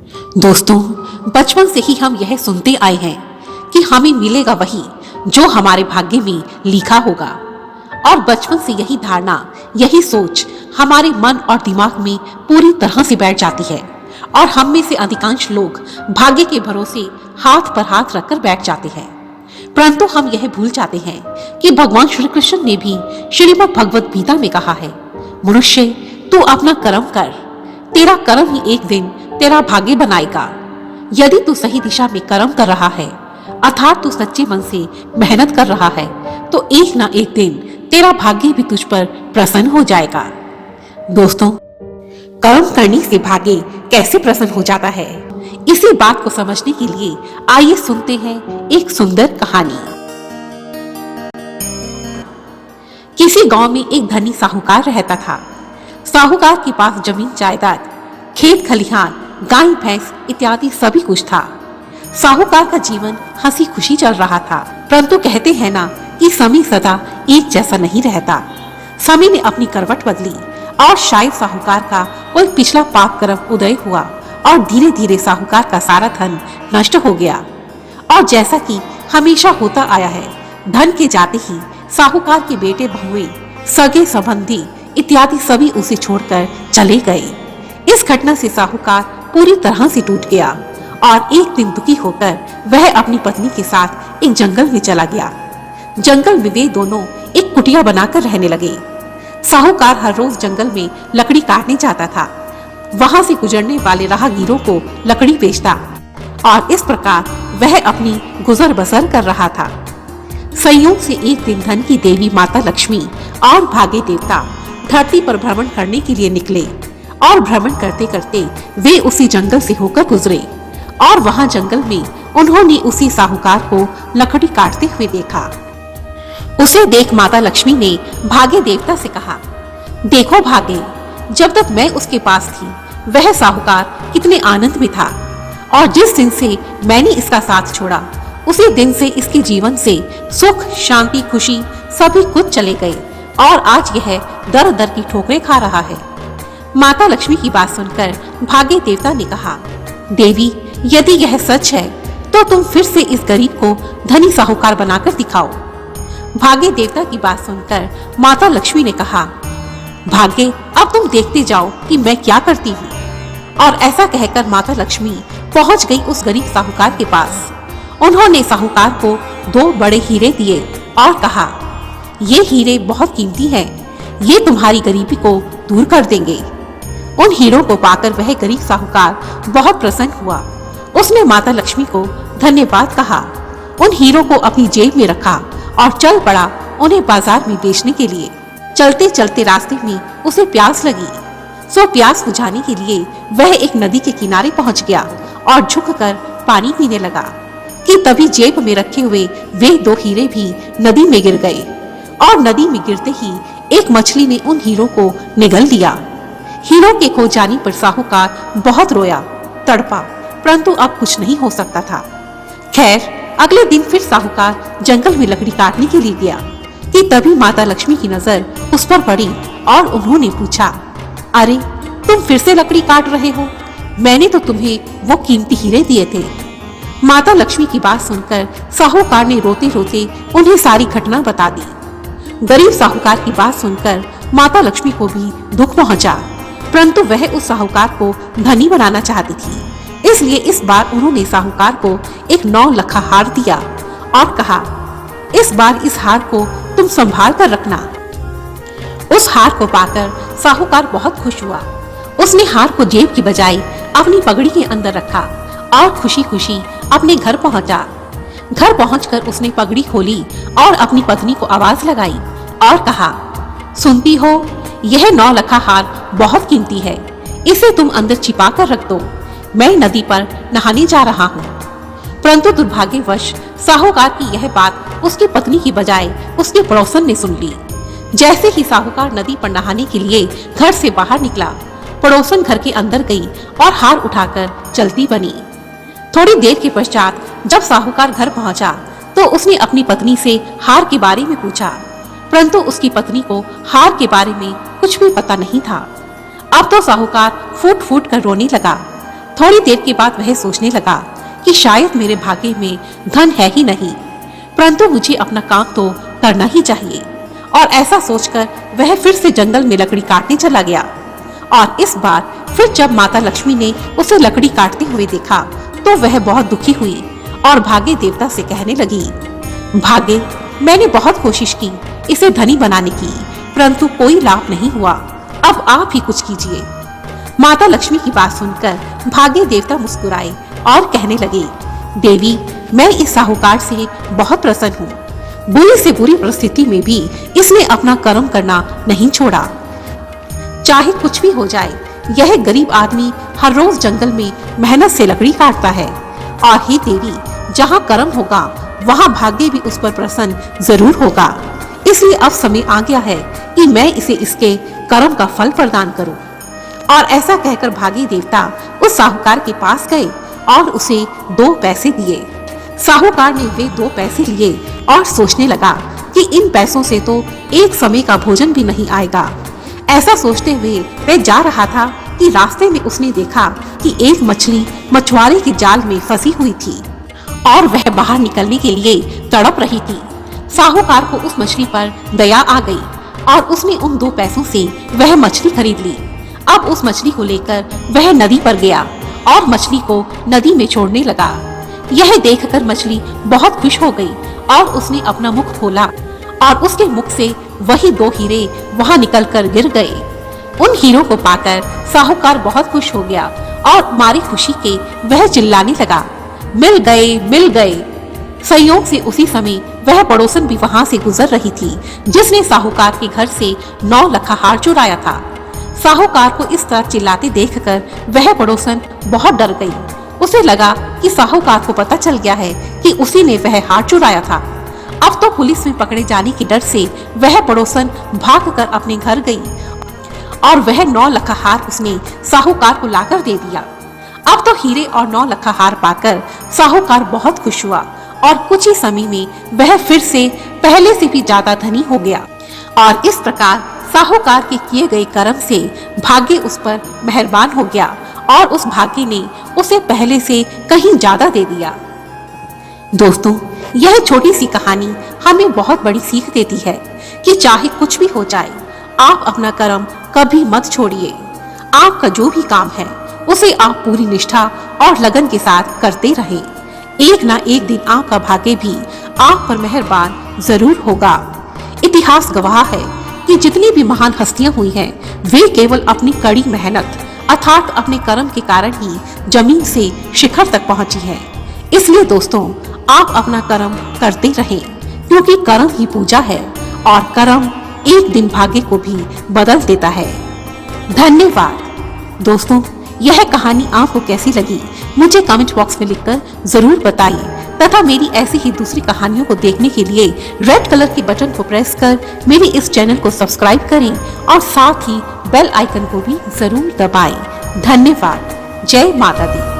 दोस्तों, बचपन से ही हम यह सुनते आए हैं कि हमें मिलेगा वही जो हमारे भाग्य में लिखा होगा। और बचपन से यही धारणा, यही सोच हमारे मन और दिमाग में पूरी तरह से बैठ जाती है और हम में से अधिकांश लोग भाग्य के भरोसे हाथ पर हाथ रखकर बैठ जाते हैं। परंतु हम यह भूल जाते हैं कि भगवान श्री कृष्ण ने भी श्रीमद् भगवद गीता में कहा है, मनुष्य तू अपना कर्म कर, तेरा कर्म ही एक दिन तेरा भाग्य बनाएगा। यदि तू सही दिशा में कर्म कर रहा है, अर्थात तू सच्चे मन से मेहनत कर रहा है, तो एक ना एक दिन तेरा भाग्य भी तुझ पर प्रसन्न हो जाएगा। दोस्तों, कर्म करने से भाग्य कैसे प्रसन्न हो जाता है, इसी बात को समझने के लिए आइए सुनते हैं एक सुंदर कहानी। किसी गांव में एक धनी साहूकार रहता था। साहूकार के पास जमीन जायदाद, खेत खलिहान, गाय भैंस इत्यादि सभी कुछ था। साहूकार का जीवन हंसी खुशी चल रहा था। परंतु कहते हैं ना कि समय सदा एक जैसा नहीं रहता। समय ने अपनी करवट बदली और शायद साहूकार का कोई पिछला पाप कर्म उदय हुआ और धीरे धीरे साहूकार का सारा धन नष्ट हो गया। और जैसा कि हमेशा होता आया है, धन के जाते ही साहूकार के बेटे बहुएं, सगे संबंधी इत्यादि सभी उसे छोड़कर चले गए। इस घटना से साहूकार पूरी तरह से टूट गया और एक दिन दुखी होकर वह अपनी पत्नी के साथ एक जंगल में चला गया। जंगल में वे दोनों एक कुटिया बनाकर रहने लगे। साहूकार हर रोज जंगल में लकड़ी काटने जाता था। वहां से गुजरने वाले राहगीरों को लकड़ी बेचता और इस प्रकार वह अपनी गुजर बसर कर रहा था। संयोग से एक दिन धन की देवी माता लक्ष्मी और भाग्य देवता धरती पर भ्रमण करने के लिए निकले और भ्रमण करते करते वे उसी जंगल से होकर गुजरे और वहां जंगल में उन्होंने उसी साहूकार को लकड़ी काटते हुए देखा। उसे देख माता लक्ष्मी ने भाग्य देवता से कहा, देखो भाग्य, जब तक मैं उसके पास थी वह साहूकार कितने आनंद में था और जिस दिन से मैंने इसका साथ छोड़ा उसी दिन से इसके जीवन से सुख, शांति, खुशी सभी कुछ चले गए और आज यह दर दर की ठोकरें खा रहा है। माता लक्ष्मी की बात सुनकर भाग्य देवता ने कहा, देवी, यदि यह सच है तो तुम फिर से इस गरीब को धनी साहूकार बनाकर दिखाओ। भाग्य देवता की बात सुनकर माता लक्ष्मी ने कहा, भाग्य, अब तुम देखते जाओ कि मैं क्या करती हूँ। और ऐसा कहकर माता लक्ष्मी पहुँच गई उस गरीब साहूकार के पास। उन्होंने साहूकार को 2 बड़े हीरे दिए और कहा, ये हीरे बहुत कीमती हैं, ये तुम्हारी गरीबी को दूर कर देंगे। उन हीरों को पाकर वह गरीब साहूकार बहुत प्रसन्न हुआ। उसने माता लक्ष्मी को धन्यवाद कहा, उन हीरों को अपनी जेब में रखा और चल पड़ा उन्हें बाजार में बेचने के लिए। चलते चलते रास्ते में उसे प्यास लगी, सो प्यास बुझाने के लिए वह एक नदी के किनारे पहुंच गया और झुककर पानी पीने लगा कि तभी जेब में रखे हुए वे 2 हीरे भी नदी में गिर गए और नदी में गिरते ही एक मछली ने उन हीरों को निगल लिया। हीरों के खो जाने पर साहूकार बहुत रोया, तड़पा, परंतु अब कुछ नहीं हो सकता था। खैर, अगले दिन फिर साहूकार जंगल में लकड़ी काटने के लिए गया कि तभी माता लक्ष्मी की नजर उस पर पड़ी और उन्होंने पूछा, अरे, तुम फिर से लकड़ी काट रहे हो? मैंने तो तुम्हें वो कीमती हीरे दिए थे। माता लक्ष्मी की बात सुनकर साहूकार ने रोते रोते उन्हें सारी घटना बता दी। गरीब साहूकार की बात सुनकर माता लक्ष्मी को भी दुख पहुंचा, परंतु वह उस साहूकार को धनी बनाना चाहती थी। इसलिए इस बार उन्होंने साहूकार को एक 9 लखा हार दिया और कहा, इस बार इस हार को तुम संभाल कर रखना। उस हार को पाकर साहूकार बहुत खुश हुआ। उसने हार को जेब की बजाय अपनी पगड़ी के अंदर रखा और खुशी खुशी अपने घर पहुंचा। घर पहुंचकर उसने पगड़ी खोली और अपनी पत्नी को आवाज लगाई और कहा, सुनती हो, यह 9 लखा हार बहुत कीमती है, इसे तुम अंदर छिपा कर रख दो, मैं नदी पर नहाने जा रहा हूँ। परंतु दुर्भाग्यवश साहूकार की यह बात उसकी पत्नी की बजाय उसके पड़ोसन ने सुन ली। जैसे ही साहूकार नदी पर नहाने के लिए घर से बाहर निकला, पड़ोसन घर के अंदर गई और हार उठाकर चलती बनी। थोड़ी देर के पश्चात जब साहूकार घर पहुंचा तो उसने अपनी पत्नी से हार के बारे में पूछा, परंतु उसकी पत्नी को हार के बारे में कुछ भी पता नहीं था। अब तो साहूकार फूट फूट कर रोने लगा। थोड़ी देर के बाद वह सोचने लगा कि शायद मेरे भाग्य में धन है ही नहीं, परंतु मुझे अपना काम तो करना ही चाहिए। और ऐसा सोचकर वह फिर से जंगल में लकड़ी काटने चला गया। और इस बार फिर जब माता लक्ष्मी ने उसे लकड़ी काटते हुए देखा तो वह बहुत दुखी हुई और भाग्य देवता से कहने लगी, भाग्य, मैंने बहुत कोशिश की इसे धनी बनाने की, परंतु कोई लाभ नहीं हुआ। अब आप ही कुछ कीजिए। माता लक्ष्मी की बात सुनकर भाग्य देवता मुस्कुराए और कहने लगे, देवी, मैं इस साहूकार से बहुत प्रसन्न हूँ। बुरी से बुरी परिस्थिति में भी इसने अपना कर्म करना नहीं छोड़ा। चाहे कुछ भी हो जाए, यह गरीब आदमी हर रोज जंगल में मेहनत से लकड़ी काटता है। और हे देवी, जहाँ कर्म होगा वहाँ भाग्य भी उस पर प्रसन्न जरूर होगा। इसलिए अब समय आ गया है कि मैं इसे इसके कर्म का फल प्रदान करूं। और ऐसा कहकर भाग्य देवता उस साहूकार के पास गए और उसे 2 पैसे दिए। साहूकार ने वे 2 पैसे लिए और सोचने लगा कि इन पैसों से तो एक समय का भोजन भी नहीं आएगा। ऐसा सोचते हुए वह जा रहा था कि रास्ते में उसने देखा कि एक मछली मछुआरे के जाल में फंसी हुई थी और वह बाहर निकलने के लिए तड़प रही थी। साहूकार को उस मछली पर दया आ गई और उसने उन 2 पैसों से वह मछली खरीद ली। अब उस मछली को लेकर वह नदी पर गया और मछली को नदी में छोड़ने लगा। यह देखकर मछली बहुत खुश हो गई और उसने अपना मुख खोला और उसके मुख से वही 2 हीरे वहां निकलकर गिर गए। उन हीरों को पाकर साहूकार बहुत खुश हो गया और मारी खुशी के वह चिल्लाने लगा, मिल गए, मिल गए। संयोग से उसी समय वह पड़ोसन भी वहां से गुजर रही थी जिसने साहूकार के घर से 9 लखा हार चुराया था। साहूकार को इस तरह चिल्लाते देखकर वह पड़ोसन बहुत डर गई। उसे लगा कि साहूकार को पता चल गया है कि उसी ने वह हार चुराया था। अब तो पुलिस में पकड़े जाने के डर से वह पड़ोसन भागकर अपने घर गई और वह 9 लखा हार उसने साहूकार को लाकर दे दिया। अब तो हीरे और 9 लखा हार पाकर साहूकार बहुत खुश हुआ और कुछ ही समय में वह फिर से पहले से भी ज्यादा धनी हो गया। और इस प्रकार साहूकार के किए गए कर्म से भाग्य उस पर मेहरबान हो गया और उस भाग्य ने उसे पहले से कहीं ज्यादा दे दिया। दोस्तों, यह छोटी सी कहानी हमें बहुत बड़ी सीख देती है कि चाहे कुछ भी हो जाए, आप अपना कर्म कभी मत छोड़िए। आपका जो भी काम है उसे आप पूरी निष्ठा और लगन के साथ करते रहें। एक ना एक दिन आपका भाग्य भी आप पर मेहरबान जरूर होगा। इतिहास गवाह है कि जितनी भी महान हस्तियां हुई हैं, वे केवल अपनी कड़ी मेहनत अर्थात अपने कर्म के कारण ही जमीन से शिखर तक पहुंची है। इसलिए दोस्तों, आप अपना कर्म करते रहें, क्योंकि कर्म ही पूजा है और कर्म एक दिन भाग्य को भी बदल देता है। धन्यवाद। दोस्तों, यह कहानी आपको कैसी लगी मुझे कमेंट बॉक्स में लिखकर जरूर बताइए तथा मेरी ऐसी ही दूसरी कहानियों को देखने के लिए रेड कलर के बटन को प्रेस कर मेरे इस चैनल को सब्सक्राइब करें और साथ ही बेल आइकन को भी जरूर दबाएं। धन्यवाद। जय माता दी।